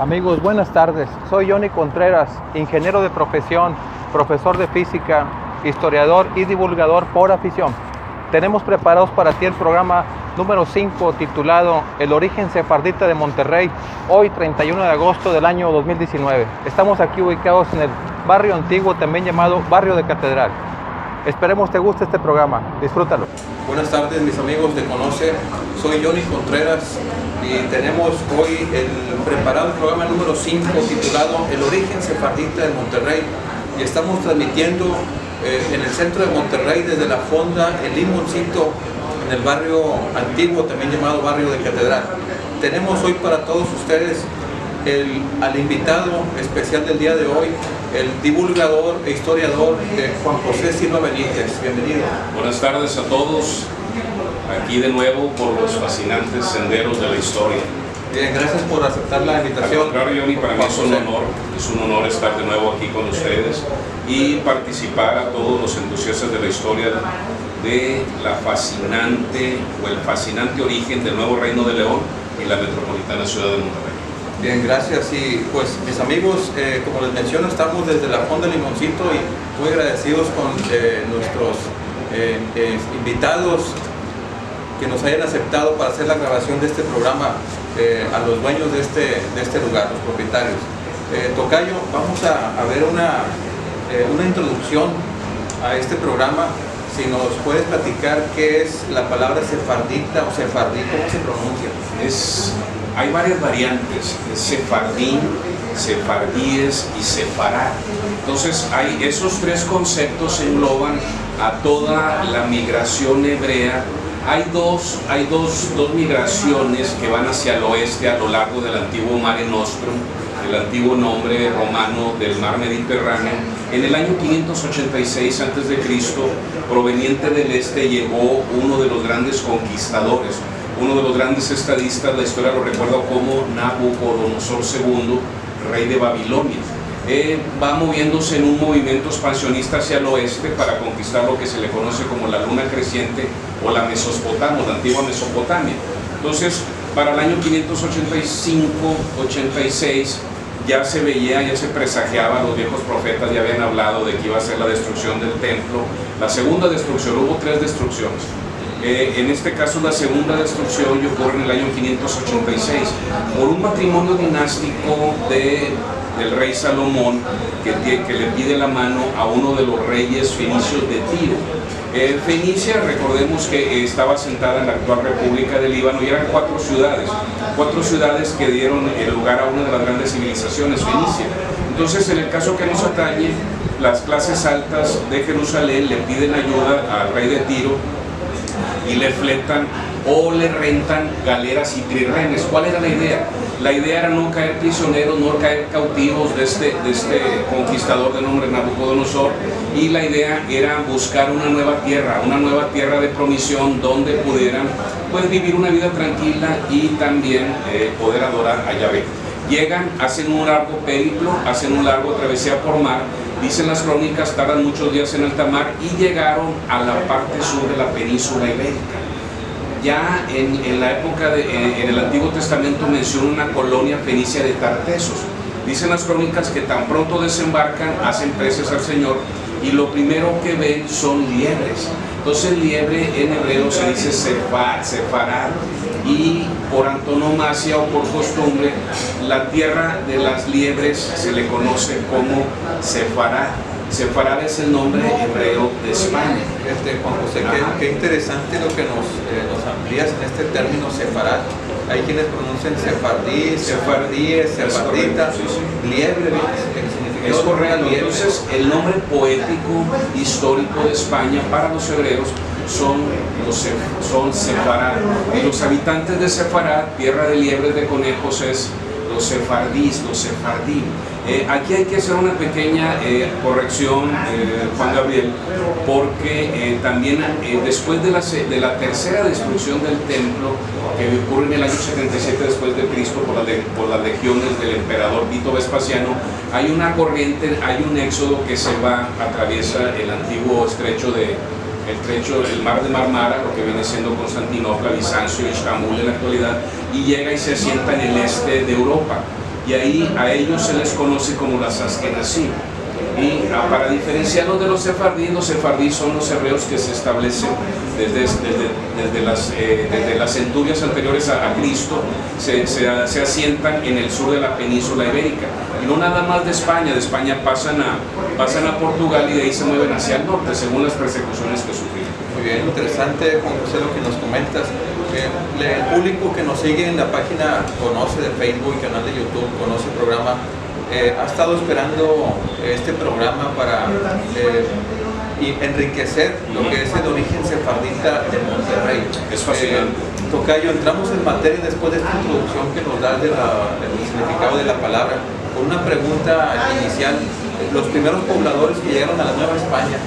Amigos, buenas tardes. Soy Johnny Contreras, ingeniero de profesión, profesor de física, historiador y divulgador por afición. Tenemos preparados para ti el programa número 5 titulado El origen sefardita de Monterrey, hoy 31 de agosto del año 2019. Estamos aquí ubicados en el barrio antiguo, también llamado Barrio de Catedral. Esperemos te guste este programa. Disfrútalo. Buenas tardes, mis amigos de Conoce. Soy Johnny Contreras y tenemos hoy preparado el programa número 5 titulado El origen sefardita de Monterrey, y estamos transmitiendo en el centro de Monterrey desde la fonda El Limoncito, en el barrio antiguo, también llamado Barrio de Catedral. Tenemos hoy para todos ustedes al invitado especial del día de hoy, el divulgador e historiador Juan José Silva Benítez. Bienvenido. Buenas tardes a todos, aquí de nuevo por los fascinantes senderos de la historia. Bien, gracias por aceptar la invitación. Al contrario, Johnny, para mí es un honor estar de nuevo aquí con ustedes y participar a todos los entusiastas de la historia de el fascinante origen del nuevo Reino de León y la metropolitana ciudad de Monterrey. Bien, gracias. Y pues mis amigos, como les menciono, estamos desde la fonda Limoncito y muy agradecidos con nuestros invitados que nos hayan aceptado para hacer la grabación de este programa, a los dueños de este lugar, los propietarios. Tocayo, vamos a ver una introducción a este programa. Si nos puedes platicar qué es la palabra sefardita o sefardí, ¿cómo se pronuncia? Hay varias variantes: sefardín, sefardíes y sefarad. Entonces, esos tres conceptos engloban a toda la migración hebrea. Hay dos migraciones que van hacia el oeste a lo largo del antiguo Mare Nostrum, el antiguo nombre romano del mar Mediterráneo. En el año 586 a.C., proveniente del este, llegó uno de los grandes conquistadores, uno de los grandes estadistas. La historia lo recuerda como Nabucodonosor II, rey de Babilonia. Va moviéndose en un movimiento expansionista hacia el oeste para conquistar lo que se le conoce como la luna creciente o la Mesopotamia, la antigua Mesopotamia. Entonces, para el año 585-86 ya se veía, ya se presagiaba, los viejos profetas ya habían hablado de que iba a ser la destrucción del templo, la segunda destrucción. Hubo tres destrucciones. En este caso, la segunda destrucción ocurre en el año 586 por un matrimonio dinástico del rey Salomón que le pide la mano a uno de los reyes fenicios de Tiro. Fenicia, recordemos que estaba sentada en la actual República del Líbano, y eran cuatro ciudades que dieron lugar a una de las grandes civilizaciones, Fenicia. Entonces, en el caso que nos atañe, las clases altas de Jerusalén le piden ayuda al rey de Tiro y le fletan o le rentan galeras y trirremes. ¿Cuál era la idea? La idea era no caer prisioneros, no caer cautivos de este conquistador de nombre Nabucodonosor, y la idea era buscar una nueva tierra de promisión donde pudieran vivir una vida tranquila y también poder adorar a Yahvé. Llegan, hacen un largo periplo, hacen una larga travesía por mar. Dicen las crónicas, tardan muchos días en alta mar y llegaron a la parte sur de la península ibérica. Ya en la época en el Antiguo Testamento menciona una colonia fenicia de Tartesos. Dicen las crónicas que tan pronto desembarcan, hacen preces al Señor, y lo primero que ven son liebres. Entonces, liebre en hebreo se dice sefarad, y por antonomasia o por costumbre, la tierra de las liebres se le conoce como Sefarad. Sefarad es el nombre hebreo de España. Juan José, qué interesante lo que nos amplías en este término sefarad. Hay quienes pronuncian sefardí, sefardíes, sefardita, liebre. Es correcto. Entonces, el nombre poético histórico de España para los hebreos son Sefarad. Y los habitantes de Sefarad, tierra de liebres, de conejos, es los sefardís, los sefardí. Aquí hay que hacer una pequeña corrección, Juan Gabriel, porque también después de la tercera destrucción del templo, que ocurre en el año 77 después de Cristo por las legiones del emperador Tito Vespasiano, hay una corriente, hay un éxodo que atraviesa el antiguo el mar de Marmara, lo que viene siendo Constantinopla, Bizancio y Estambul en la actualidad, y llega y se asienta en el este de Europa. y ahí a ellos se les conoce como las Askenazim. Y para diferenciarlos de los sefardíes son los hebreos que se establecen desde las centurias anteriores a Cristo, se asientan en el sur de la península ibérica. Y no nada más de España pasan a Portugal y de ahí se mueven hacia el norte, según las persecuciones que sufrieron. Muy bien, interesante, Juan José, lo que nos comentas. El público que nos sigue en la página, conoce de Facebook, canal de YouTube, conoce el programa, ha estado esperando este programa para enriquecer lo que es el origen sefardita de Monterrey. Es fascinante. Tocayo, entramos en materia después de esta introducción que nos da del significado de la palabra, con una pregunta inicial. Los primeros pobladores que llegaron a la Nueva España,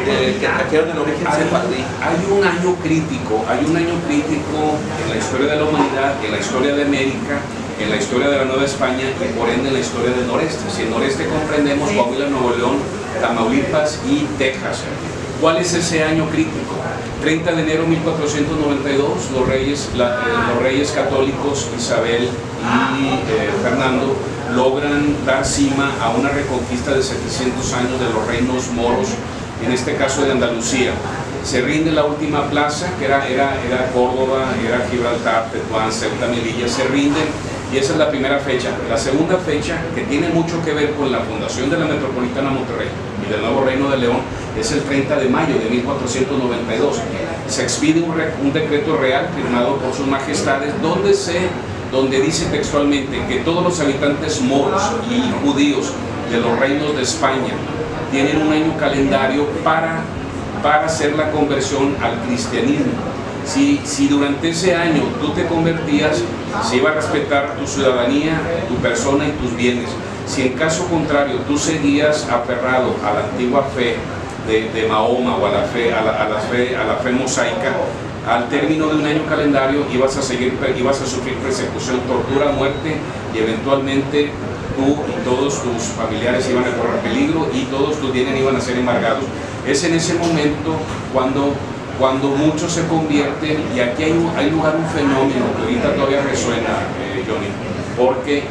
que trajeron el origen sefardí. Hay un año crítico en la historia de la humanidad, en la historia de América, en la historia de la Nueva España y por ende en la historia del noreste. Si en noreste comprendemos Coahuila, Nuevo León, Tamaulipas y Texas. ¿Cuál es ese año crítico? 30 de enero de 1492, los reyes católicos Isabel y Fernando logran dar cima a una reconquista de 700 años de los reinos moros, en este caso de Andalucía. Se rinde la última plaza, que era Córdoba, era Gibraltar, Tetuán, Ceuta, Melilla, se rinden, y esa es la primera fecha. La segunda fecha, que tiene mucho que ver con la fundación de la Metropolitana Monterrey y del nuevo Reino de León, es el 30 de mayo de 1492. Se expide un decreto real firmado por sus majestades, donde dice textualmente que todos los habitantes moros y judíos de los reinos de España tienen un año calendario para hacer la conversión al cristianismo. Si durante ese año tú te convertías, se iba a respetar tu ciudadanía, tu persona y tus bienes. Si en caso contrario tú seguías aferrado a la antigua fe de Mahoma o a la fe mosaica, al término de un año calendario ibas a sufrir persecución, tortura, muerte, y eventualmente tú y todos tus familiares iban a correr peligro y todos tus bienes iban a ser embargados. Es en ese momento cuando muchos se convierten, y aquí hay lugar un fenómeno que ahorita todavía resuena, Johnny, porque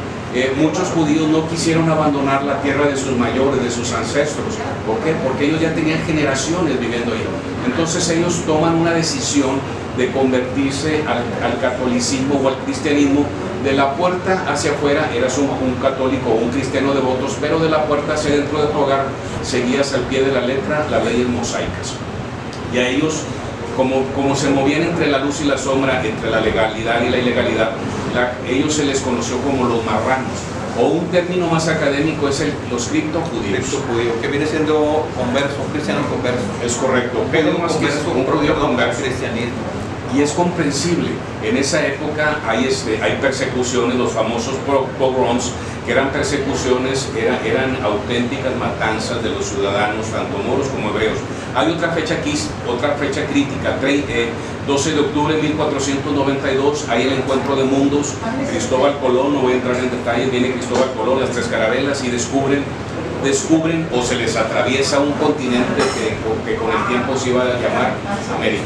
muchos judíos no quisieron abandonar la tierra de sus mayores, de sus ancestros. ¿Por qué? Porque ellos ya tenían generaciones viviendo ahí. Entonces ellos toman una decisión de convertirse al catolicismo o al cristianismo. De la puerta hacia afuera eras un católico o un cristiano devotos, pero de la puerta hacia dentro de tu hogar seguías al pie de la letra las leyes mosaicas. Y a ellos, como se movían entre la luz y la sombra, entre la legalidad y la ilegalidad, ellos se les conoció como los marranos, o un término más académico es los criptojudíos. Criptojudío, que viene siendo converso, un cristiano converso. Es correcto, pero más que un judío converso. Cristianismo. Y es comprensible. En esa época hay persecuciones, los famosos pogroms, que eran persecuciones, eran auténticas matanzas de los ciudadanos, tanto moros como hebreos. Hay otra fecha crítica, 12 de octubre de 1492, hay el encuentro de mundos, Cristóbal Colón, no voy a entrar en detalles, viene Cristóbal Colón, las tres carabelas, y descubren o se les atraviesa un continente que con el tiempo se iba a llamar América.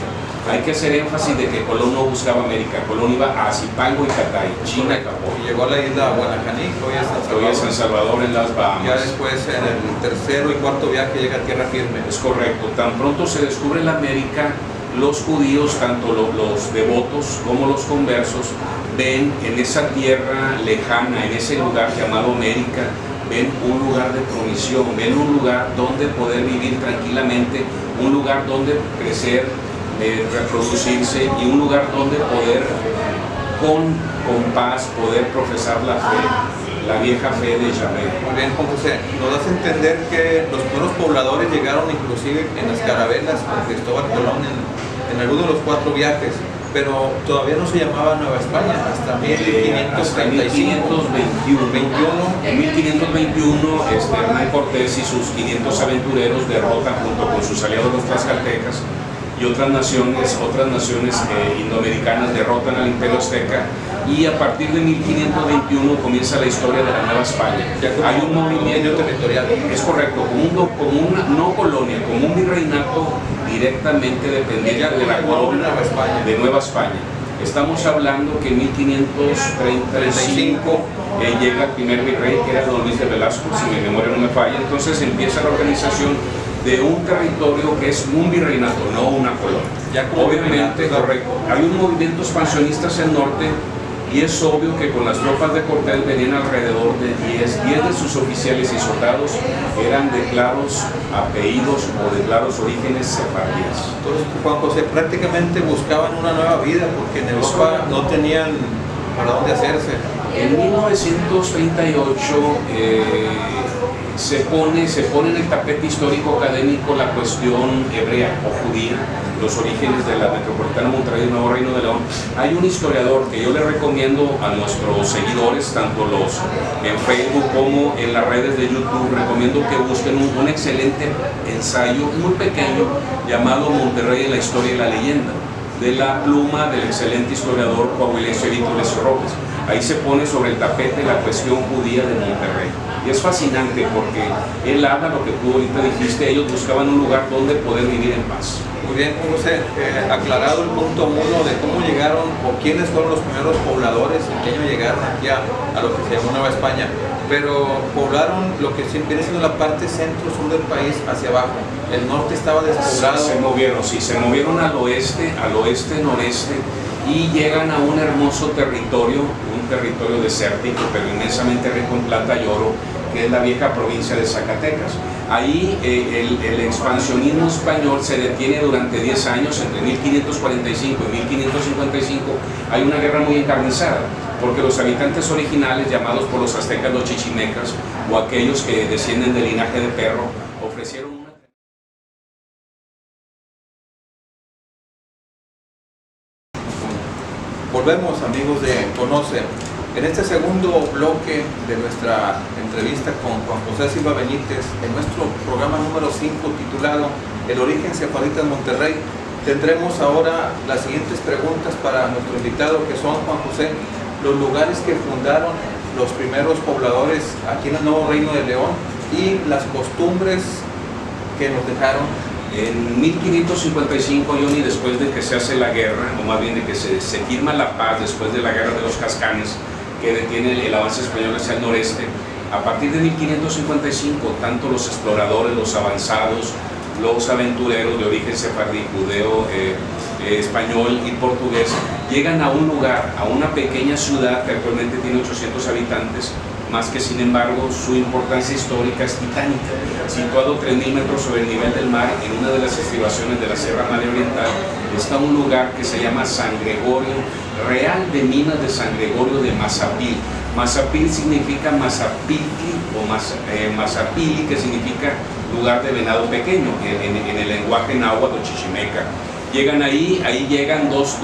Hay que hacer énfasis de que Colón no buscaba América, Colón iba a Zipango y Catay, China y Japón. Y llegó a la isla Guanajaní, hoy es San Salvador en las Bahamas. Ya después en el tercero y cuarto viaje llega a tierra firme. Es correcto, tan pronto se descubre la América, los judíos, tanto los devotos como los conversos, ven en esa tierra lejana, en ese lugar llamado América, ven un lugar de provisión, ven un lugar donde poder vivir tranquilamente, un lugar donde crecer, reproducirse, y un lugar donde poder con paz poder profesar la fe, la vieja fe de Yahvé. Muy bien, Juan José, nos das a entender que los primeros pobladores llegaron inclusive en las carabelas con Cristóbal Colón en alguno de los 4 viajes, pero todavía no se llamaba Nueva España hasta 1535. En 1521 Hernán Cortés y sus 500 aventureros derrotan junto con sus aliados los tlaxcaltecas y otras naciones indoamericanas derrotan al Imperio Azteca, y a partir de 1521 comienza la historia de la Nueva España. Hay un movimiento territorial. Es correcto, como una no colonia, como un virreinato directamente dependiente de la corona de Nueva España. Estamos hablando que en 1535 llega el primer virrey, que era don Luis de Velasco, si mi memoria no me falla. Entonces empieza la organización de un territorio que es un virreinato, no una colonia. Obviamente, correcto. Hay un movimiento expansionista hacia el norte, y es obvio que con las tropas de Cortés venían alrededor de 10 de sus oficiales y soldados eran de claros apellidos o de claros orígenes sefardíes. Entonces, Juan José, prácticamente buscaban una nueva vida porque en Europa no tenían para dónde hacerse. En 1938 se pone en el tapete histórico académico la cuestión hebrea o judía, los orígenes de la metropolitana Monterrey y Nuevo Reino de León. Hay un historiador que yo le recomiendo a nuestros seguidores, tanto los en Facebook como en las redes de YouTube, recomiendo que busquen un excelente ensayo muy pequeño llamado Monterrey en la historia y la leyenda, de la pluma del excelente historiador coahuilense Víctor Lecio Robles. Ahí se pone sobre el tapete la cuestión judía de Monterrey. Y es fascinante porque él habla lo que tú ahorita dijiste, ellos buscaban un lugar donde poder vivir en paz. Muy bien, José, aclarado el punto 1 de cómo llegaron o quiénes fueron los primeros pobladores en qué año llegaron aquí a lo que se llamó Nueva España, pero poblaron lo que viene siendo la parte centro-sur del país hacia abajo. El norte estaba despoblado. Se movieron al oeste, noreste, y llegan a un hermoso territorio, un territorio desértico, pero inmensamente rico en plata y oro, que es la vieja provincia de Zacatecas. Ahí el expansionismo español se detiene durante 10 años, entre 1545 y 1555, hay una guerra muy encarnizada, porque los habitantes originales, llamados por los aztecas los chichimecas, o aquellos que descienden del linaje de Perro, ofrecieron una... Volvemos, amigos de Conoce. En este segundo bloque de nuestra entrevista con Juan José Silva Benítez, en nuestro programa número 5 titulado El origen sefardita de Monterrey, tendremos ahora las siguientes preguntas para nuestro invitado, que son, Juan José, los lugares que fundaron los primeros pobladores aquí en el Nuevo Reino de León y las costumbres que nos dejaron. En 1555, Johnny, después de que se hace la guerra, o más bien de que se firma la paz después de la guerra de los Cascanes, que detiene el avance español hacia el noreste, a partir de 1555, tanto los exploradores, los avanzados, los aventureros de origen sefardí, judeo, español y portugués, llegan a un lugar, a una pequeña ciudad que actualmente tiene 800 habitantes, más que sin embargo su importancia histórica es titánica. Situado 3.000 metros sobre el nivel del mar, en una de las estribaciones de la Sierra Madre Oriental, está un lugar que se llama San Gregorio, Real de Minas de San Gregorio de Mazapil. Mazapil significa Mazapilli o Mazapili, que significa lugar de venado pequeño, en el lenguaje náhuatl o chichimeca. Llegan ahí llegan dos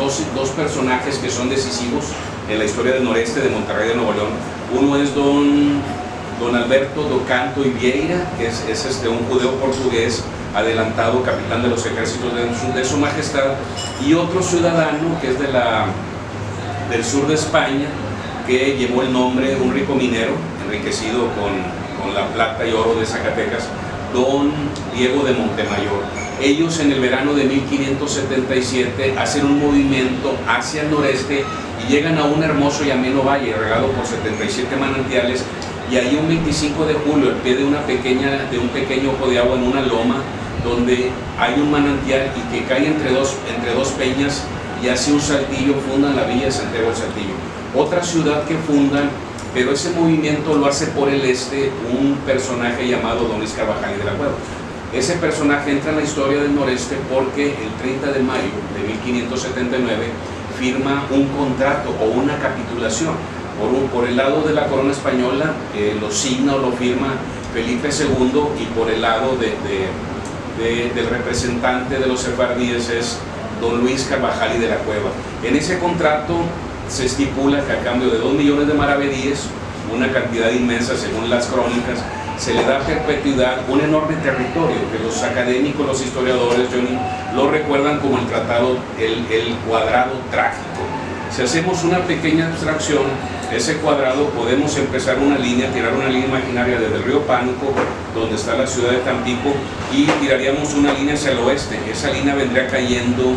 personajes que son decisivos en la historia del noreste de Monterrey de Nuevo León. Uno es don Alberto do Canto y Vieira, que es un judeo portugués adelantado, capitán de los ejércitos de su majestad, y otro ciudadano que es del sur de España, que llevó el nombre, un rico minero, enriquecido con la plata y oro de Zacatecas, don Diego de Montemayor. Ellos en el verano de 1577 hacen un movimiento hacia el noreste y llegan a un hermoso y ameno valle regado por 77 manantiales, y ahí un 25 de julio, al pie de un pequeño ojo de agua en una loma, donde hay un manantial y que cae entre dos peñas y hace un saltillo, fundan la villa de Santiago del Saltillo. Otra ciudad que fundan, pero ese movimiento lo hace por el este un personaje llamado don Luis Carvajal de la Cueva. Ese personaje entra en la historia del noreste porque el 30 de mayo de 1579 firma un contrato o una capitulación. Por el lado de la corona española lo signa o lo firma Felipe II, y por el lado del representante de los sefardíes es don Luis Carvajal de la Cueva. En ese contrato se estipula que a cambio de 2 millones de maravedíes, una cantidad inmensa según las crónicas, se le da perpetuidad un enorme territorio que los académicos, los historiadores, Johnny, lo recuerdan como el tratado, el cuadrado trágico. Si hacemos una pequeña abstracción, ese cuadrado podemos empezar tirar una línea imaginaria desde el río Pánuco, donde está la ciudad de Tampico, y tiraríamos una línea hacia el oeste. Esa línea vendría cayendo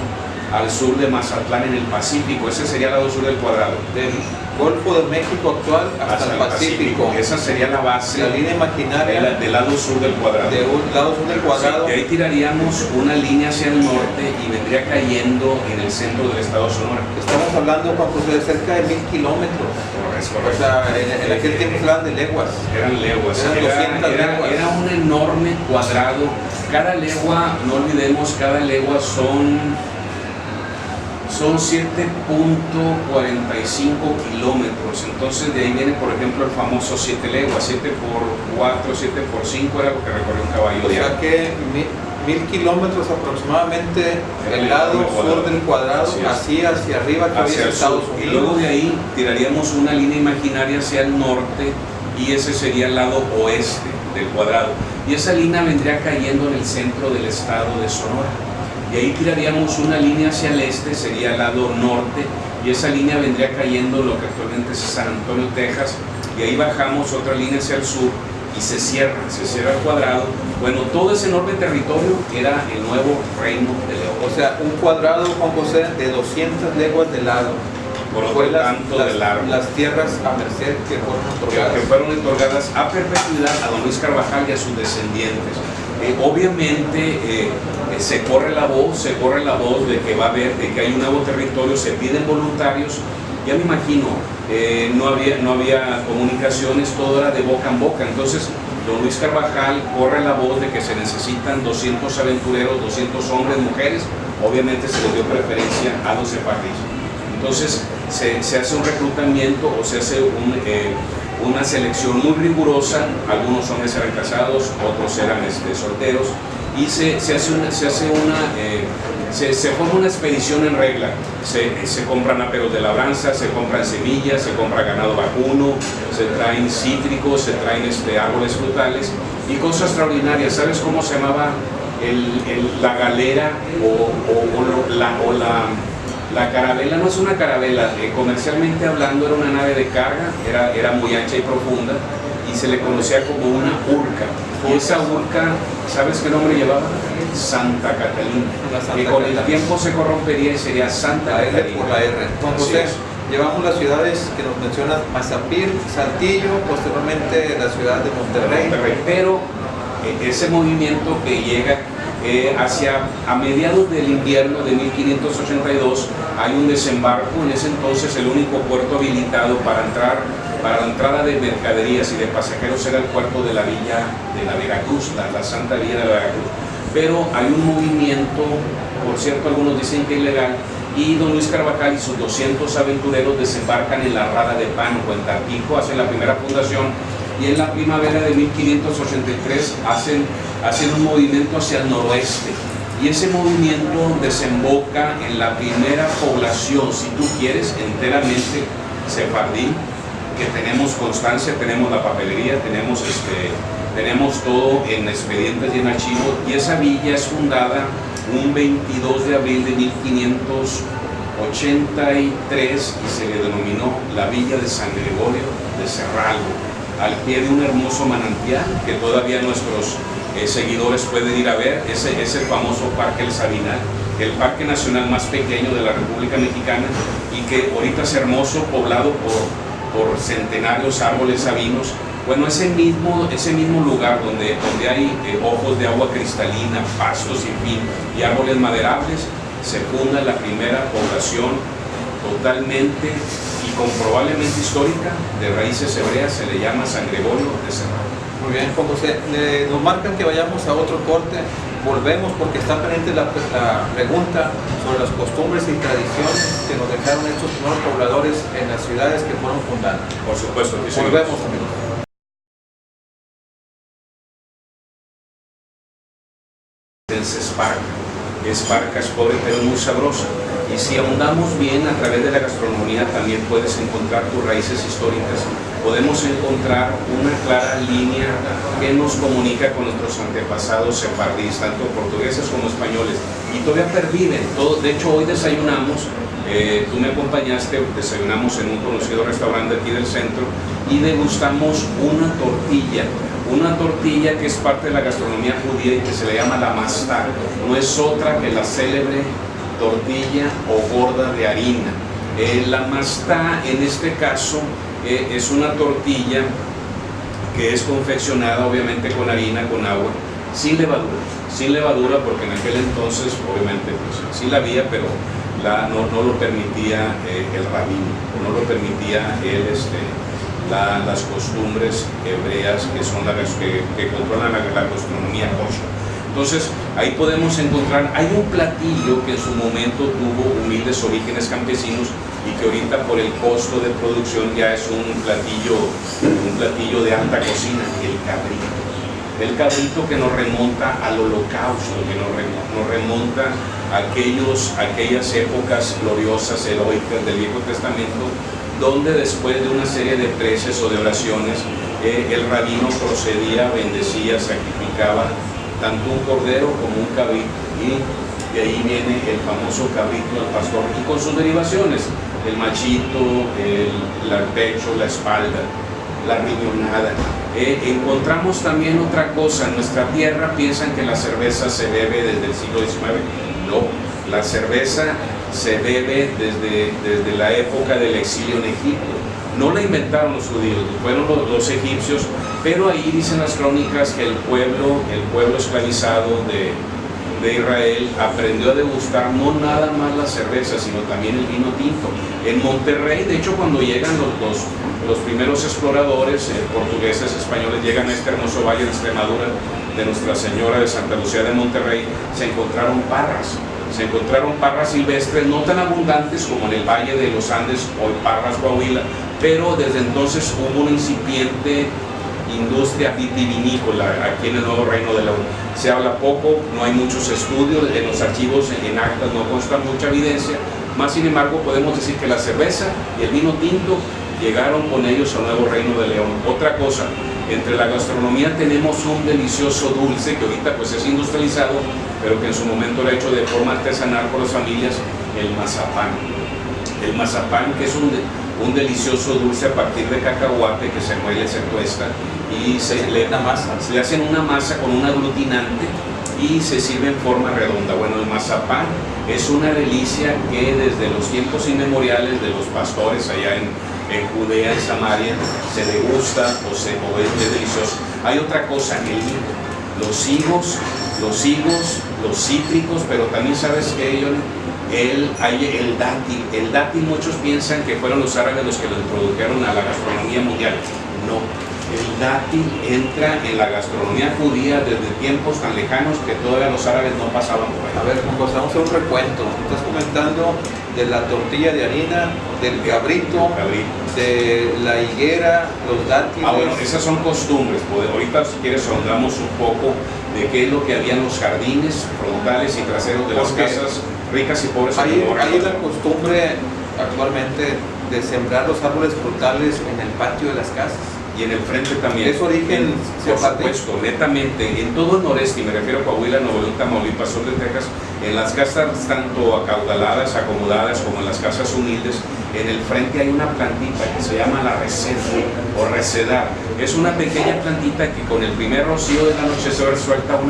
al sur de Mazatlán en el Pacífico. Ese sería el lado sur del cuadrado. Del Golfo de México actual hasta el Pacífico. Esa sería la base. La línea imaginaria del lado sur del cuadrado. Lado sur del cuadrado. Sí, de ahí tiraríamos una línea hacia el norte y vendría cayendo en el centro del estado de Sonora. Estamos hablando, Juan José, de cerca de 1000 kilómetros. Correcto. O sea, en aquel tiempo se hablaban de leguas. Eran leguas. Eran 200 leguas. Era un enorme cuadrado. Cada legua, no olvidemos, cada legua son 7.45 kilómetros. Entonces de ahí viene, por ejemplo, el famoso 7 leguas. 7 por 4, 7 por 5 era lo que recorrió un caballo. O sea que 1000 kilómetros aproximadamente el lado sur del cuadrado, así hacia arriba, hacia el Estados sur. Unidos. Y luego de ahí tiraríamos una línea imaginaria hacia el norte y ese sería el lado oeste del cuadrado. Y esa línea vendría cayendo en el centro del estado de Sonora. Y ahí tiraríamos una línea hacia el este, sería el lado norte, y esa línea vendría cayendo lo que actualmente es San Antonio, Texas, y ahí bajamos otra línea hacia el sur y se cierra el cuadrado. Bueno, todo ese enorme territorio era el nuevo reino de León. O sea, un cuadrado, Juan José, de 200 leguas de lado. Por lo tanto, de largo. Las tierras a merced que fueron otorgadas a perpetuidad a don Luis Carvajal y a sus descendientes. Obviamente se corre la voz de que va a haber, de que hay un nuevo territorio, se piden voluntarios. Ya me imagino, no había comunicaciones, todo era de boca en boca. Entonces don Luis Carvajal corre la voz de que se necesitan 200 aventureros, 200 hombres, mujeres. Obviamente se les dio preferencia a los sefardíes. Entonces se hace un reclutamiento o se hace una selección muy rigurosa. Algunos hombres eran casados, otros eran solteros, y se forma una expedición en regla. Se compran aperos de labranza, se compran semillas, se compra ganado vacuno, se traen cítricos, se traen árboles frutales y cosas extraordinarias. ¿Sabes cómo se llamaba la galera la carabela? No es una carabela, comercialmente hablando era una nave de carga, era muy ancha y profunda y se le conocía como una urca. Y esa urca, ¿sabes qué nombre llevaba? Santa Catalina. Que con el tiempo se corrompería y sería Santa Catalina. Por la R. Entonces, llevamos las ciudades que nos mencionas: Mazapil, Saltillo, posteriormente la ciudad de Monterrey. Pero ese movimiento que llega a mediados del invierno de 1582, hay un desembarco. En ese entonces el único puerto habilitado para la entrada de mercaderías y de pasajeros era el puerto de la villa de la Veracruz, la Santa Villa de la Veracruz. Pero hay un movimiento, por cierto algunos dicen que ilegal, y don Luis Carvajal y sus 200 aventureros desembarcan en la Rada de Pánuco, en Tampico, hacen la primera fundación, y en la primavera de 1583 hacen un movimiento hacia el noroeste, y ese movimiento desemboca en la primera población, si tú quieres, enteramente sefardí, que tenemos constancia, tenemos la papelería, tenemos todo en expedientes y en archivos, y esa villa es fundada un 22 de abril de 1583 y se le denominó la Villa de San Gregorio de Cerralbo, al pie de un hermoso manantial que todavía nuestros seguidores pueden ir a ver. Es el famoso Parque El Sabinal, el parque nacional más pequeño de la República Mexicana y que ahorita es hermoso, poblado por centenarios árboles sabinos. Bueno, ese mismo lugar donde hay ojos de agua cristalina, pastos sin fin y árboles maderables, se funda la primera población totalmente y comprobablemente histórica de raíces hebreas, se le llama San Gregorio de Cerralbo. Muy bien, Juan José, nos marcan que vayamos a otro corte, volvemos porque está pendiente la pregunta sobre las costumbres y tradiciones que nos dejaron estos primeros pobladores en las ciudades que fueron fundadas. Por supuesto que sí. Volvemos, amigos. Esparca es pobre pero muy sabrosa, y si ahondamos bien a través de la gastronomía también puedes encontrar tus raíces históricas. Podemos encontrar una clara línea que nos comunica con nuestros antepasados sefardíes, tanto portugueses como españoles, y todavía perviven. De hecho, hoy desayunamos, tú me acompañaste, desayunamos en un conocido restaurante aquí del centro y degustamos una tortilla que es parte de la gastronomía judía y que se le llama la mastá. No es otra que la célebre tortilla o gorda de harina. La mastá, en este caso, es una tortilla que es confeccionada obviamente con harina, con agua, sin levadura porque en aquel entonces obviamente pues, sí la había, pero no lo permitía el rabino, no lo permitía las costumbres hebreas que son que controlan la gastronomía kosher. Entonces ahí podemos encontrar, hay un platillo que en su momento tuvo humildes orígenes campesinos y que ahorita por el costo de producción ya es un platillo de alta cocina, el cabrito que nos remonta al holocausto, que nos remonta a aquellas épocas gloriosas, heroicas del Viejo Testamento, donde después de una serie de preces o de oraciones, el rabino procedía, bendecía, sacrificaba tanto un cordero como un cabrito, y de ahí viene el famoso cabrito del pastor, y con sus derivaciones, el machito, el pecho, la espalda, la riñonada. Encontramos también otra cosa. En nuestra tierra piensan que la cerveza se bebe desde el siglo XIX. No, la cerveza se bebe desde la época del exilio en Egipto. No la inventaron los judíos, fueron los egipcios, pero ahí dicen las crónicas que el pueblo esclavizado de Israel aprendió a degustar no nada más la cerveza, sino también el vino tinto. En Monterrey, de hecho, cuando llegan los primeros exploradores portugueses, españoles, llegan a este hermoso valle de Extremadura, de Nuestra Señora de Santa Lucía de Monterrey, se encontraron parras silvestres, no tan abundantes como en el Valle de los Andes o en Parras, Coahuila, pero desde entonces hubo una incipiente industria vitivinícola aquí en el Nuevo Reino de León. Se habla poco, no hay muchos estudios, en los archivos, en actas no consta mucha evidencia, más sin embargo podemos decir que la cerveza y el vino tinto llegaron con ellos al Nuevo Reino de León. Otra cosa, entre la gastronomía tenemos un delicioso dulce que ahorita pues es industrializado, pero que en su momento era hecho de forma artesanal por las familias, el mazapán. El mazapán, que es un delicioso dulce a partir de cacahuate que se muele, se tuesta y se le hacen una masa con un aglutinante y se sirve en forma redonda. Bueno, el mazapán es una delicia que desde los tiempos inmemoriales de los pastores allá en Judea, en Samaria, se degusta o es delicioso. Hay otra cosa, el higo, los cítricos, pero también sabes que el dátil muchos piensan que fueron los árabes los que lo introdujeron a la gastronomía mundial. No, el dátil entra en la gastronomía judía desde tiempos tan lejanos que todavía los árabes no pasaban por ahí. A ver, pues vamos a hacer un recuento. Estás comentando de la tortilla de harina, del cabrito, de la higuera, los dátiles. Bueno, esas son costumbres. Ahorita, si quieres, ahondamos un poco de qué es lo que había en los jardines frontales y traseros de las casas ricas y pobres. Hay la costumbre actualmente de sembrar los árboles frutales en el patio de las casas. Y en el frente también. ¿Es origen? Por supuesto, netamente. En todo el noreste, y me refiero a Coahuila, Nuevo León, Tamaulipas, sur de Texas, en las casas tanto acaudaladas, acomodadas, como en las casas humildes, en el frente hay una plantita que se llama la reseda o recedar. Es una pequeña plantita que con el primer rocío del anochecer suelta un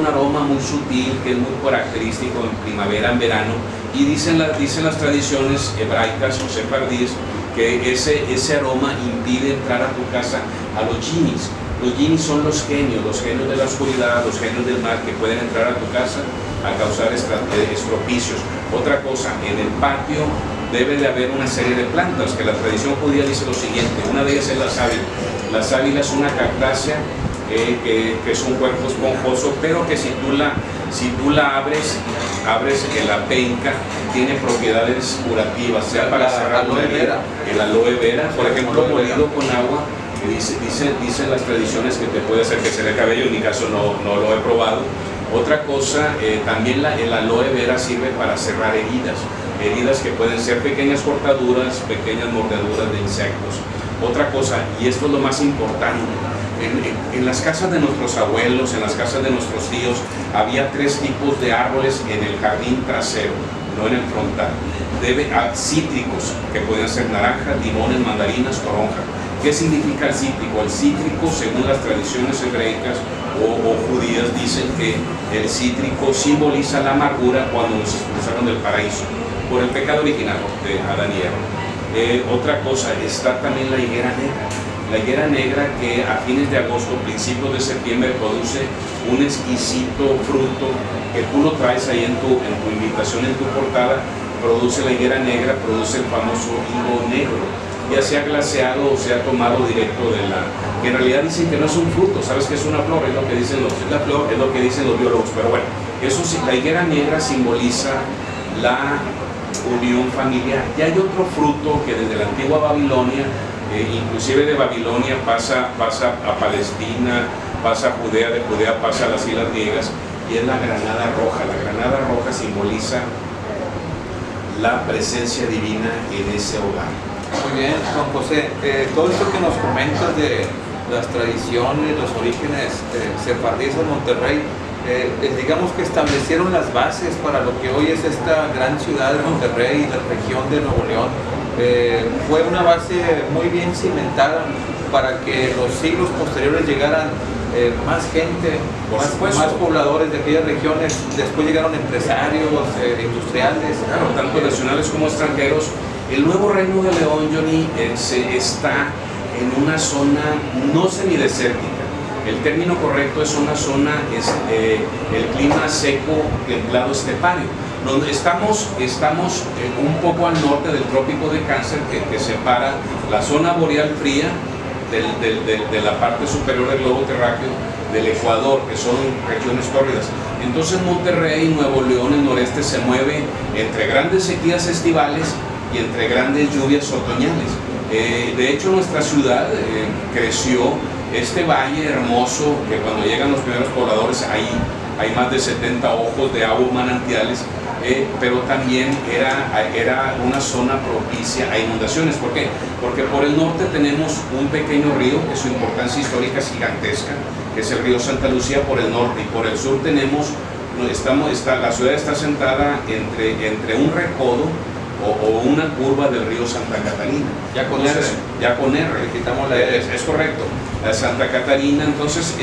aroma muy sutil, que es muy característico en primavera, en verano, y dicen las tradiciones hebraicas o sefardíes que ese aroma impide entrar a tu casa a los jinis. Los jinis son los genios de la oscuridad, los genios del mal que pueden entrar a tu casa a causar estropicios. Otra cosa, en el patio debe de haber una serie de plantas, que la tradición judía dice lo siguiente. Una de ellas es la sábila. La sábila es una cactácea que es un cuerpo esponjoso, pero que si tú la abres la penca, tiene propiedades curativas, sea para cerrar una herida. El aloe vera, por ejemplo, molido con agua, dicen las tradiciones que te puede hacer crecer el cabello. En mi caso no lo he probado. Otra cosa, también el aloe vera sirve para cerrar heridas que pueden ser pequeñas cortaduras, pequeñas mordeduras de insectos. Otra cosa, y esto es lo más importante, en las casas de nuestros abuelos, en las casas de nuestros tíos, había 3 tipos de árboles en el jardín trasero, no en el frontal. Cítricos, que pueden ser naranjas, limones, mandarinas, toronja. ¿Qué significa el cítrico? El cítrico, según las tradiciones hebreicas, o judías dicen que el cítrico simboliza la amargura cuando nos expulsaron del paraíso por el pecado original de Adán y Eva. Otra cosa, está también la higuera negra. La higuera negra, que a fines de agosto, principios de septiembre, produce un exquisito fruto que tú lo traes ahí en tu invitación, en tu portada. Produce la higuera negra, produce el famoso higo negro, ya sea glaseado o sea tomado directo de la... que en realidad dicen que no es un fruto, sabes que es una flor, es lo que dicen los biólogos, pero bueno, eso sí, la higuera negra simboliza la unión familiar. Y hay otro fruto que desde la antigua Babilonia, inclusive de Babilonia pasa a Palestina, pasa a Judea, de Judea pasa a las islas griegas, y es la granada roja. La granada roja simboliza la presencia divina en ese hogar. Muy bien, Juan José, todo esto que nos comentas de las tradiciones, los orígenes sefardíes en Monterrey, digamos que establecieron las bases para lo que hoy es esta gran ciudad de Monterrey y la región de Nuevo León. Fue una base muy bien cimentada para que los siglos posteriores llegaran más gente, más pobladores de aquellas regiones. Después llegaron empresarios, industriales. Claro, tanto nacionales como extranjeros. El nuevo Reino de León, Johnny, está en una zona no semidesértica. El término correcto es una zona, el clima seco, templado estepario. Donde estamos un poco al norte del trópico de Cáncer, que separa la zona boreal fría de la parte superior del globo terráqueo del Ecuador, que son regiones tórridas. Entonces Monterrey, Nuevo León, el noreste, se mueve entre grandes sequías estivales y entre grandes lluvias otoñales. De hecho, nuestra ciudad creció este valle hermoso, que cuando llegan los primeros pobladores hay más de 70 ojos de agua, manantiales, pero también era una zona propicia a inundaciones. ¿Por qué? Porque por el norte tenemos un pequeño río, que su importancia histórica es gigantesca, que es el río Santa Lucía por el norte, y por el sur tenemos, la ciudad está sentada entre un recodo o una curva del río Santa Catarina. Ya con R. Ya con R. Quitamos la R. Es correcto. La Santa Catarina. Entonces,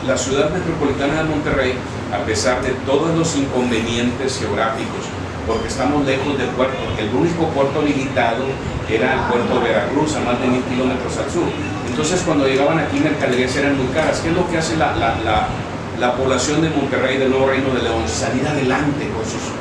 la ciudad metropolitana de Monterrey, a pesar de todos los inconvenientes geográficos, porque estamos lejos del puerto, el único puerto habilitado era el puerto de Veracruz, a más de 1000 kilómetros al sur. Entonces, cuando llegaban aquí, mercaderías eran muy caras. ¿Qué es lo que hace la población de Monterrey, del Nuevo Reino de León? Salir adelante con sus...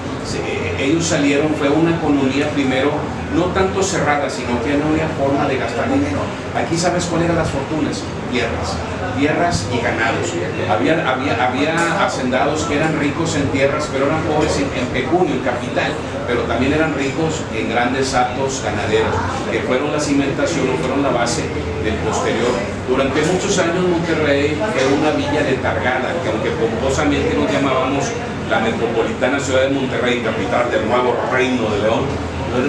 ellos salieron, fue una economía primero no tanto cerrada, sino que no había forma de gastar dinero. Aquí, ¿sabes cuáles eran las fortunas? Tierras y ganados. Había hacendados que eran ricos en tierras, pero eran pobres en pecunio, en capital, pero también eran ricos en grandes actos ganaderos, que fueron la cimentación, fueron la base del posterior. Durante muchos años Monterrey fue una villa letargada, que aunque pomposamente nos llamábamos la metropolitana ciudad de Monterrey, capital del nuevo Reino de León,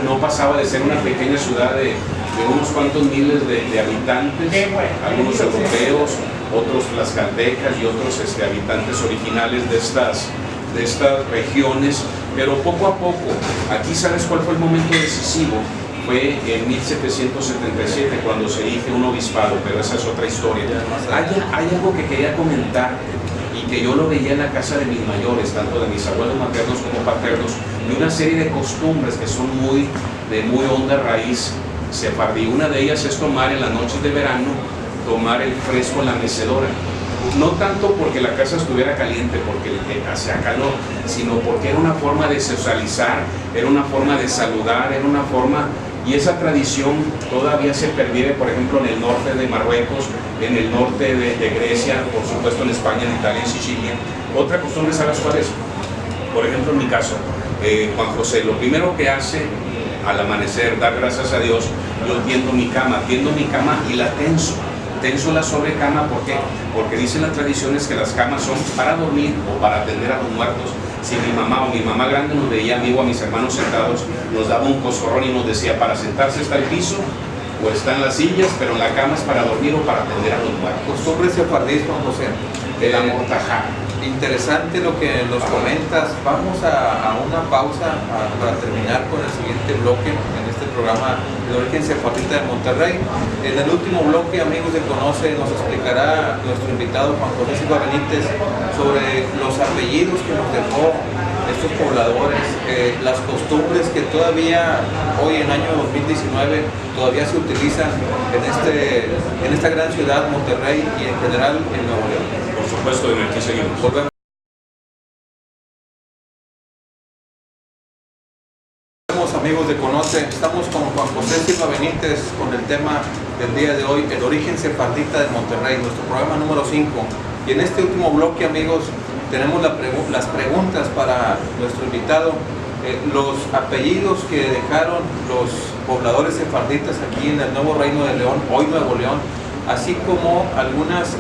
no pasaba de ser una pequeña ciudad de unos cuantos miles de habitantes, algunos europeos, otros tlaxcaltecas y otros habitantes originales de estas regiones, pero poco a poco. Aquí, ¿sabes cuál fue el momento decisivo? Fue en 1777, cuando se erige un obispado, pero esa es otra historia. Hay algo que quería comentar, y que yo lo veía en la casa de mis mayores, tanto de mis abuelos maternos como paternos, y una serie de costumbres que son de muy honda raíz sefardí. Una de ellas es tomar en las noches de verano, tomar el fresco en la mecedora. No tanto porque la casa estuviera caliente, porque hacía calor, sino porque era una forma de socializar, era una forma de saludar, era una forma... Y esa tradición todavía se pervive, por ejemplo, en el norte de Marruecos, en el norte de Grecia, por supuesto en España, en Italia, en Sicilia. Otra costumbre, ¿sabes cuál es? Por ejemplo, en mi caso, Juan José, lo primero que hace al amanecer, dar gracias a Dios, yo tiendo mi cama y la tenso la sobrecama. ¿Por qué? Porque dicen las tradiciones que las camas son para dormir o para atender a los muertos. Si mi mamá grande nos veía a mí o a mis hermanos sentados, nos daba un coscorrón y nos decía, para sentarse está el piso o están las sillas, pero la cama es para dormir o para atender a los muertos. Costumbre sefardí, Juan José. El amortajar. interesante lo que nos comentas. Vamos a una pausa para terminar con el siguiente bloque en este programa de Origen Sefardita de Monterrey. En el último bloque, amigos de Conoce, nos explicará nuestro invitado Juan José Silva Benítez sobre los apellidos que nos dejó estos pobladores, las costumbres que todavía hoy en año 2019 todavía se utilizan en esta gran ciudad, Monterrey, y en general en Nuevo León. Por supuesto, en aquí seguimos. Volvemos. Amigos de Conoce, estamos con Juan José Silva Benítez con el tema del día de hoy, el origen sefardita de Monterrey, nuestro programa número 5. Y en este último bloque, amigos, tenemos las preguntas para nuestro invitado. Los apellidos que dejaron los pobladores sefarditas aquí en el nuevo Reino de León, hoy Nuevo León, así como algunas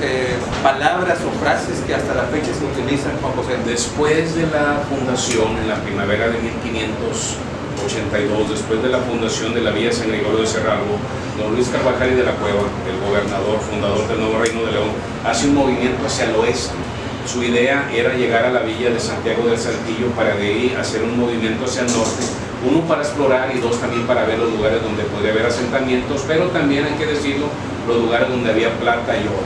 palabras o frases que hasta la fecha se utilizan, Juan José. Después de la fundación, en la primavera de 1582, después de la fundación de la Villa San Gregorio de Cerralbo, don Luis Carvajal y de la Cueva, el gobernador, fundador del nuevo Reino de León, hace un movimiento hacia el oeste. Su idea era llegar a la villa de Santiago del Saltillo para de ahí hacer un movimiento hacia el norte, uno para explorar y dos también para ver los lugares donde podría haber asentamientos, pero también hay que decirlo, los lugares donde había plata y oro.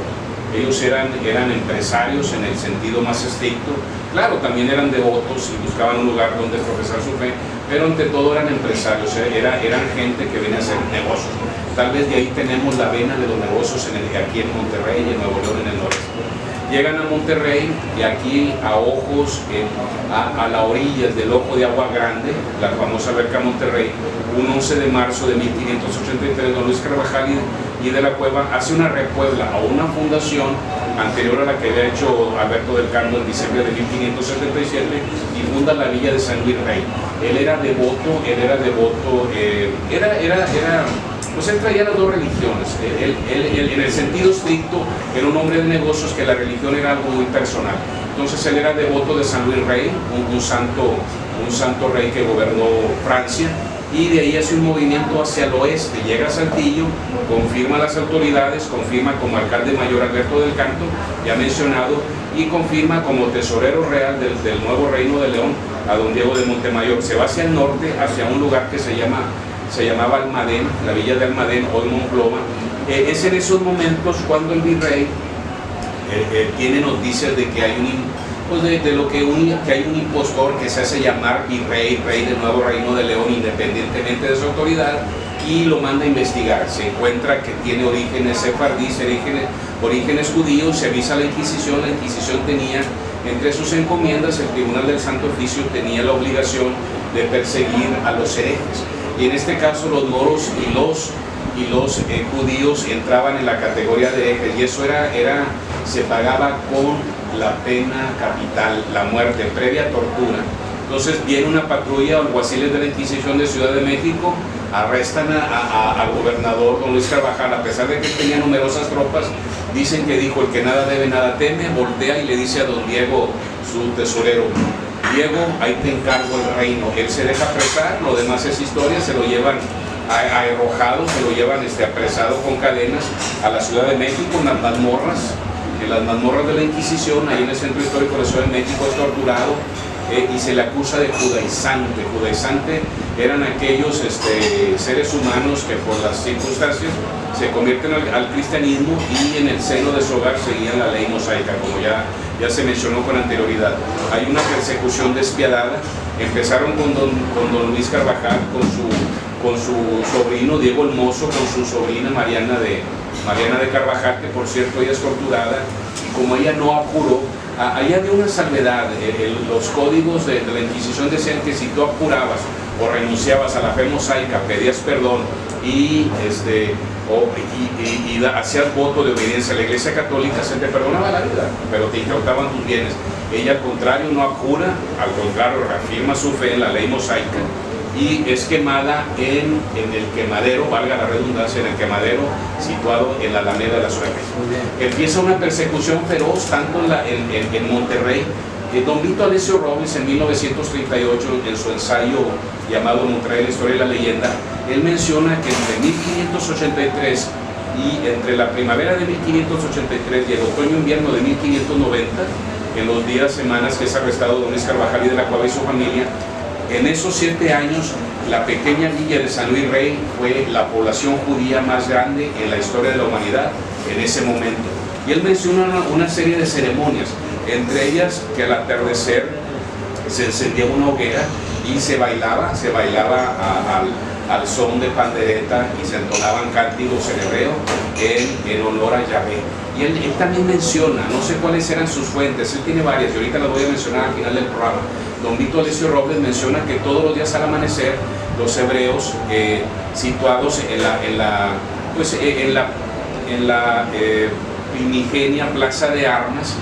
Ellos eran empresarios en el sentido más estricto, claro, también eran devotos y buscaban un lugar donde profesar su fe, pero ante todo eran empresarios, eran gente que venía a hacer negocios. Tal vez de ahí tenemos la vena de los negocios aquí en Monterrey y en Nuevo León, en el noreste. Llegan a Monterrey y aquí a ojos, a las orillas del Ojo de Agua Grande, la famosa alberca Monterrey, un 11 de marzo de 1583, don Luis Carvajal y de la Cueva hace una repuebla a una fundación anterior a la que había hecho Alberto del Carmo en diciembre de 1577 y funda la villa de San Luis Rey. Él era devoto, pues él traía las dos religiones. Él, en el sentido estricto, era un hombre de negocios, que la religión era algo muy personal. Entonces él era devoto de San Luis Rey, un santo rey que gobernó Francia, y de ahí hace un movimiento hacia el oeste, llega a Saltillo, confirma a las autoridades, confirma como alcalde mayor Alberto del Canto, ya mencionado, y confirma como tesorero real del nuevo Reino de León a don Diego de Montemayor. Se va hacia el norte, hacia un lugar que se llamaba Almadén, la villa de Almadén, hoy Monclova. Es en esos momentos cuando el virrey tiene noticias de que hay que hay un impostor que se hace llamar virrey, rey del nuevo Reino de León, independientemente de su autoridad, y lo manda a investigar. Se encuentra que tiene orígenes sefardíes, orígenes judíos, se avisa a la Inquisición tenía entre sus encomiendas, el Tribunal del Santo Oficio tenía la obligación de perseguir a los herejes. Y en este caso los moros y los judíos entraban en la categoría de herejes, y eso se pagaba con la pena capital, la muerte, previa tortura. Entonces viene una patrulla, alguaciles de la Inquisición de Ciudad de México, arrestan al gobernador don Luis Carvajal, a pesar de que tenía numerosas tropas. Dicen que dijo: el que nada debe, nada teme. Voltea y le dice a don Diego, su tesorero: Diego, ahí te encargo el reino. Él se deja apresar, lo demás es historia. Se lo llevan arrojado, se lo llevan apresado con cadenas a la Ciudad de México, en las mazmorras de la Inquisición, ahí en el centro histórico de la Ciudad de México. Es torturado y se le acusa de judaizante. Judaizante eran aquellos seres humanos que por las circunstancias se convierten al cristianismo y en el seno de su hogar seguían la ley mosaica, como ya se mencionó con anterioridad. Hay una persecución despiadada. Empezaron con don Luis Carvajal, con su sobrino Diego el Mozo, con su sobrina Mariana de Carvajal, que por cierto ella es torturada, y como ella no apuró, ahí había una salvedad. Los códigos de la Inquisición decían que si tú apurabas o renunciabas a la fe mosaica, pedías perdón y hacías voto de obediencia a la Iglesia Católica, se te perdonaba la vida, pero te incautaban tus bienes. Ella al contrario no apura, al contrario reafirma su fe en la ley mosaica y es quemada en el quemadero, valga la redundancia, en el quemadero situado en la Alameda de la Ciudad de México. Empieza una persecución feroz tanto en Monterrey. Don Vito Alessio Robles, en 1938, en su ensayo llamado Monterrey, la historia y la leyenda, él menciona que entre 1583 y entre la primavera de 1583 y el otoño-invierno de 1590, en los días, semanas que es arrestado don Luis Carvajal y de la Cueva y su familia. En esos 7 años, la pequeña villa de San Luis Rey fue la población judía más grande en la historia de la humanidad en ese momento. Y él menciona una serie de ceremonias, entre ellas que al atardecer se encendía una hoguera y se bailaba al son de pandereta y se entonaban cánticos en hebreo en honor a Yahvé. Y él también menciona, no sé cuáles eran sus fuentes, él tiene varias y ahorita las voy a mencionar al final del programa. Don Vito Alessio Robles menciona que todos los días al amanecer los hebreos situados en la primigenia plaza de armas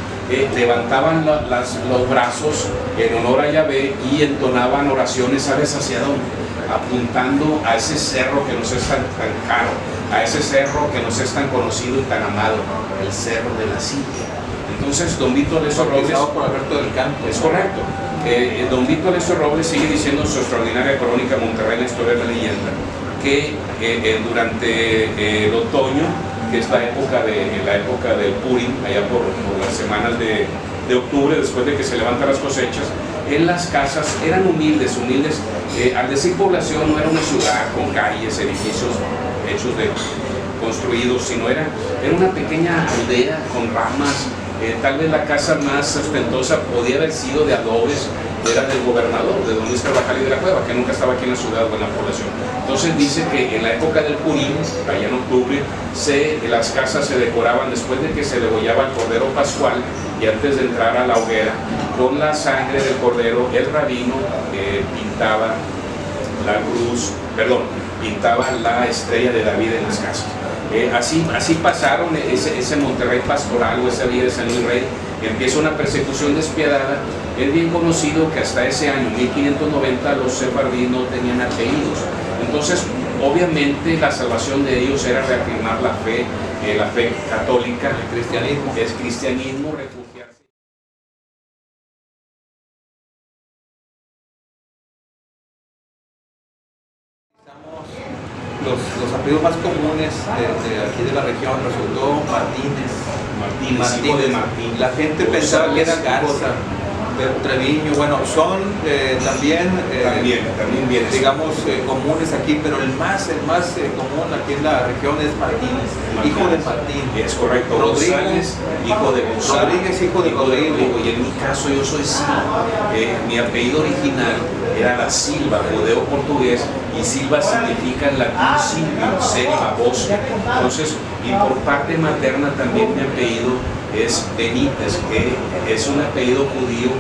levantaban los brazos en honor a Yahvé y entonaban oraciones, ¿sabes hacia dónde? Apuntando a ese cerro que nos es tan caro, a ese cerro que nos es tan conocido y tan amado, el Cerro de la Silla. Entonces, don Vito Alessio Robles, por Alberto del Campo. es correcto. Don Vito Alessio Robles sigue diciendo en su extraordinaria crónica Monterrey, la historia de la leyenda, que durante el otoño, que es la época del Purim, allá por las semanas de octubre, después de que se levantan las cosechas, en las casas eran humildes. Al decir población no era una ciudad con calles, edificios construidos, sino era una pequeña aldea con ramas. Tal vez la casa más ostentosa podía haber sido de adobes, era del gobernador, de don Luis Carvajal y de la Cueva, que nunca estaba aquí en la ciudad o en la población. Entonces dice que en la época del Purim, allá en octubre, las casas se decoraban después de que se degollaba el cordero pascual y antes de entrar a la hoguera, con la sangre del cordero, el rabino pintaba pintaba la estrella de David en las casas. Así pasaron ese Monterrey pastoral o esa villa de San Luis Rey. Empieza una persecución despiadada. Es bien conocido que hasta ese año, 1590, los sefardíes no tenían apellidos. Entonces, obviamente, la salvación de ellos era reafirmar la fe católica. El cristianismo. Es cristianismo, refugiarse. Los apellidos más comunes de aquí de la región resultó Martínez, hijo de Martín. La gente pensaba que era Garza, Treviño. Bueno, son también viene, digamos, comunes aquí, pero el más común aquí en la región es Martínez, hijo de Martín. Es correcto. Rodríguez, hijo de Gonzalo. Rodríguez, hijo de Rodrigo. Y en mi caso yo soy Silva. Mi apellido original era da Silva, judeo-portugués, y Silva significa en latín silvio, selva, bosque. Entonces, y por parte materna también mi apellido es Benítez, que es un apellido judío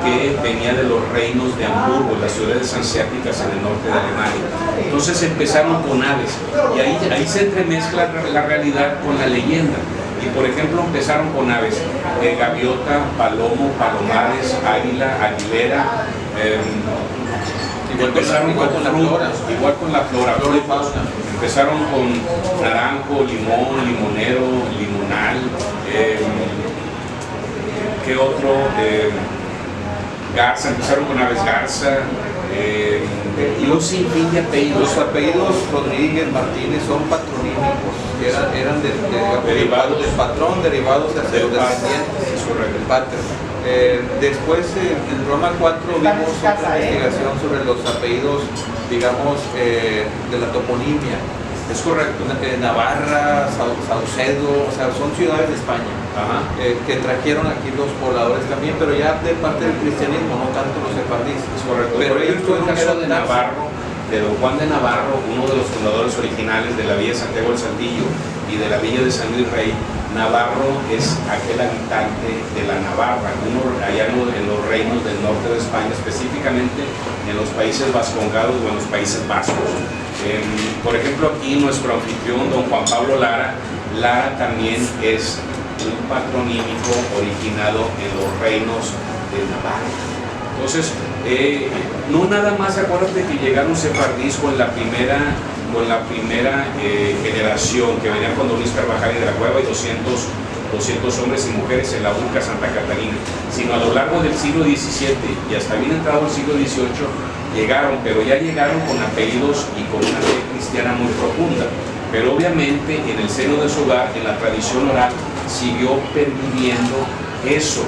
que venía de los reinos de Hamburgo, las ciudades hanseáticas en el norte de Alemania. Entonces empezaron con aves, y ahí se entremezcla la realidad con la leyenda. Y por ejemplo empezaron con aves, gaviota, palomo, palomares, águila, aguilera. Igual con la flora, empezaron con naranjo, limón, limonero, limonal, ¿qué otro? Garza, empezaron con aves garza, y un sinfín de apellidos. Los apellidos Rodríguez, Martínez son patronímicos, eran derivados del patrón, derivados de los descendientes, el pater. Después, en el programa 4 vimos otra investigación sobre los apellidos, digamos, de la toponimia. Es correcto. Navarra, Saucedo, o sea, son ciudades de España, que trajeron aquí los pobladores también, pero ya de parte del cristianismo, no tanto los sefardíes. Es correcto. Pero ellos en el caso de Navarro, de don Juan de Navarro, uno de los fundadores originales de la Villa de Santiago del Saltillo y de la Villa de San Luis Rey. Navarro es aquel habitante de la Navarra, allá en los reinos del norte de España, específicamente en los países vascongados o en los países vascos. Por ejemplo, aquí nuestro anfitrión, don Juan Pablo Lara también es un patronímico originado en los reinos de Navarra. Entonces, no nada más, acuérdate que llegaron sefardíes con la primera generación que venía con don Luis Carvajal y de la Cueva y 200 hombres y mujeres en la única Santa Catalina, sino a lo largo del siglo XVII y hasta bien entrado el siglo XVIII llegaron, pero ya llegaron con apellidos y con una fe cristiana muy profunda. Pero obviamente en el seno de su hogar, en la tradición oral, siguió perviviendo eso.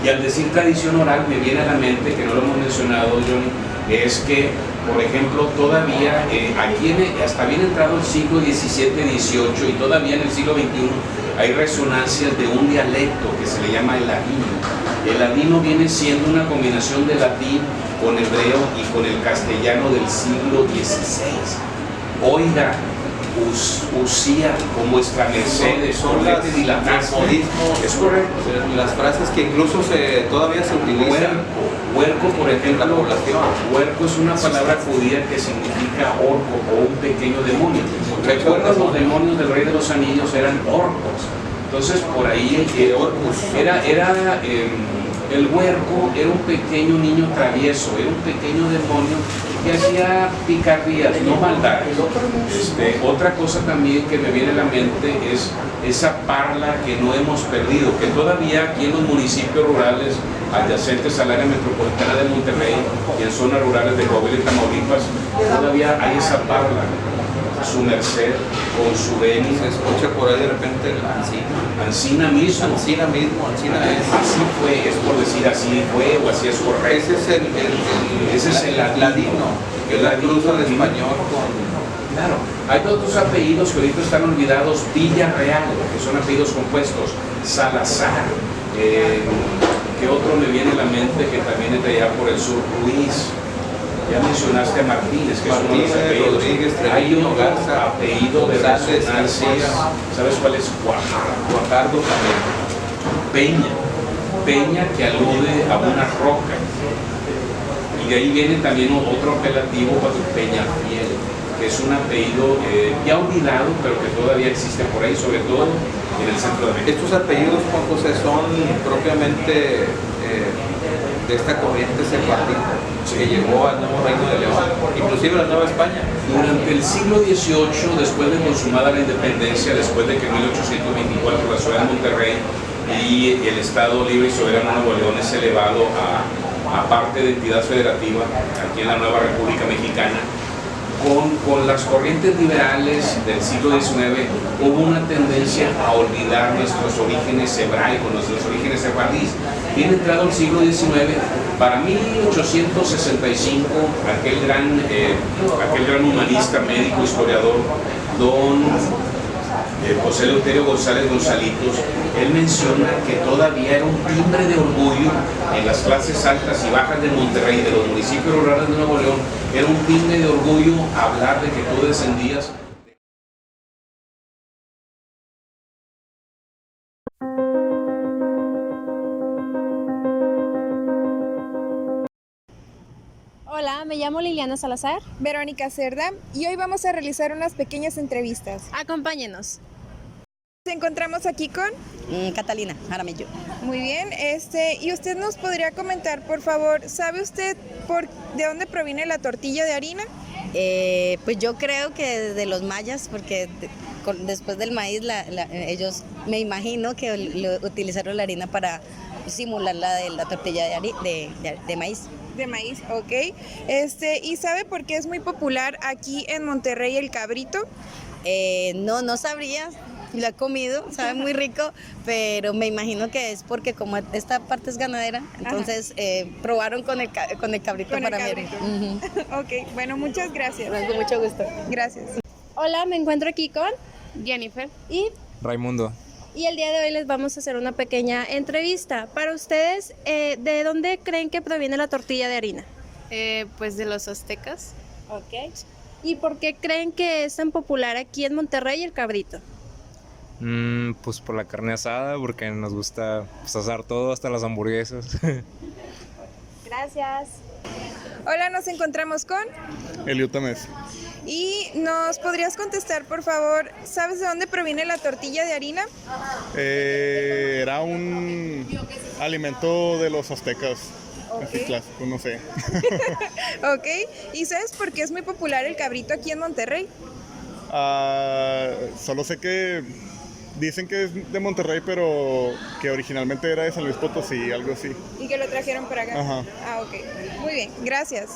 Y al decir tradición oral me viene a la mente, que no lo hemos mencionado, Johnny, es que, por ejemplo, todavía aquí hasta bien entrado el siglo XVII, XVIII y todavía en el siglo XXI hay resonancias de un dialecto que se le llama el ladino. El ladino viene siendo una combinación de latín con hebreo y con el castellano del siglo XVI. Oiga, usía como vuestra mercedes, son los modismos, es correcto. Las frases que incluso todavía se utilizan. Huerco, por ejemplo, en la población. Huerco es una palabra judía que significa orco o un pequeño demonio. ¿Recuerdas los demonios del Rey de los Anillos? Eran orcos. Entonces por ahí el huerco era un pequeño niño travieso, era un pequeño demonio que hacía picardías, no maldades. Otra cosa también que me viene a la mente es esa parla que no hemos perdido, que todavía aquí en los municipios rurales adyacentes al área metropolitana de Monterrey y en zonas rurales de Coahuila y Tamaulipas, todavía hay esa parla. Su merced, con su veni. Se escucha por ahí de repente Ancina mismo. Ancina es. Así fue, es por decir así fue o así es correcto. Ese es el ladino, que la cruza de español con... Claro, hay otros apellidos que ahorita están olvidados. Villarreal, que son apellidos compuestos. Salazar. ¿Qué otro me viene a la mente que también es de allá por el sur? Ruiz. Ya mencionaste a Martínez, que es uno de los apellidos. Hay otro apellido de resonancias. ¿Sabes cuál es? Guajardo también. Peña que alude a una roca. Y de ahí viene también otro apelativo, Peñafiel, que es un apellido ya olvidado, pero que todavía existe por ahí, sobre todo en el centro de México. Estos apellidos, Juan José, son propiamente de esta corriente sefardita que llegó al Nuevo Reino de León, inclusive a la Nueva España. Durante el siglo XVIII, después de consumada la independencia, después de que en 1824 la ciudad de Monterrey y el Estado Libre y Soberano de Nuevo León es elevado a parte de entidad federativa aquí en la nueva República Mexicana, con las corrientes liberales del siglo XIX hubo una tendencia a olvidar nuestros orígenes hebraicos, nuestros orígenes sefardíes. Bien entrado el siglo XIX, para 1865, aquel gran humanista, médico, historiador, don José Eleuterio González Gonzalitos, él menciona que todavía era un timbre de orgullo en las clases altas y bajas de Monterrey, de los municipios rurales de Nuevo León, era un timbre de orgullo hablar de que tú descendías. Hola, me llamo Liliana Salazar. Verónica Cerda, y hoy vamos a realizar unas pequeñas entrevistas. Acompáñenos. Nos encontramos aquí con Catalina Jaramillo. Muy bien, y usted nos podría comentar, por favor, ¿sabe usted de dónde proviene la tortilla de harina? Pues yo creo que de los mayas, porque después del maíz, ellos me imagino que utilizaron la harina para simular la de la tortilla de maíz. De maíz, ok. ¿Y sabe por qué es muy popular aquí en Monterrey el cabrito? No sabría, lo he comido, sabe muy rico, pero me imagino que es porque como esta parte es ganadera, entonces probaron con el cabrito para mí. Uh-huh. Ok, bueno, muchas gracias. Con mucho gusto. Gracias. Hola, me encuentro aquí con Jennifer y Raimundo. el día de hoy les vamos a hacer una pequeña entrevista. Para ustedes, ¿de dónde creen que proviene la tortilla de harina? pues de los aztecas. Ok. ¿Y por qué creen que es tan popular aquí en Monterrey el cabrito? Pues por la carne asada, porque nos gusta asar todo, hasta las hamburguesas. Gracias. Hola, nos encontramos con... Elio Tamés. Y nos podrías contestar, por favor, ¿sabes de dónde proviene la tortilla de harina? Era un alimento de los aztecas, así clásico, no sé. Ok, ¿y sabes por qué es muy popular el cabrito aquí en Monterrey? Solo sé que dicen que es de Monterrey, pero que originalmente era de San Luis Potosí, algo así. Y que lo trajeron para acá. Ajá. Ah, ok. Muy bien, gracias.